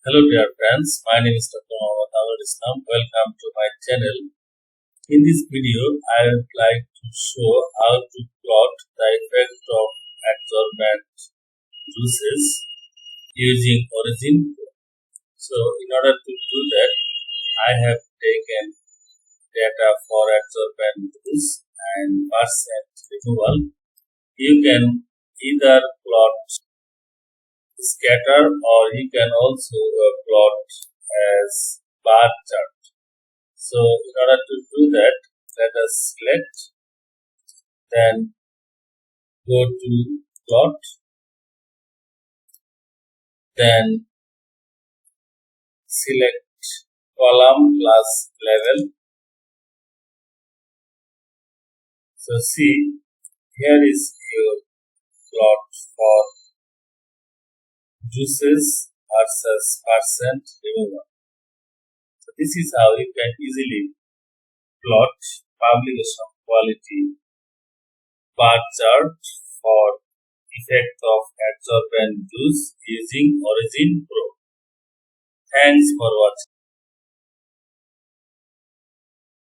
Hello dear friends, my name is Dr. Aminulchem. Welcome to my channel. In this video, I would like to show how to plot the effect of adsorbent juices using OriginPro. So in order to do that, I have taken data for adsorbent juice and percent removal. You can either plot scatter or you can also plot as bar chart. So in order to do that, let us select, then go to plot, then select column plus level. So see, here is your plot for juices versus percent removal. So this is how you can easily plot publication quality bar chart for effect of adsorbent juice using OriginPro. Thanks for watching.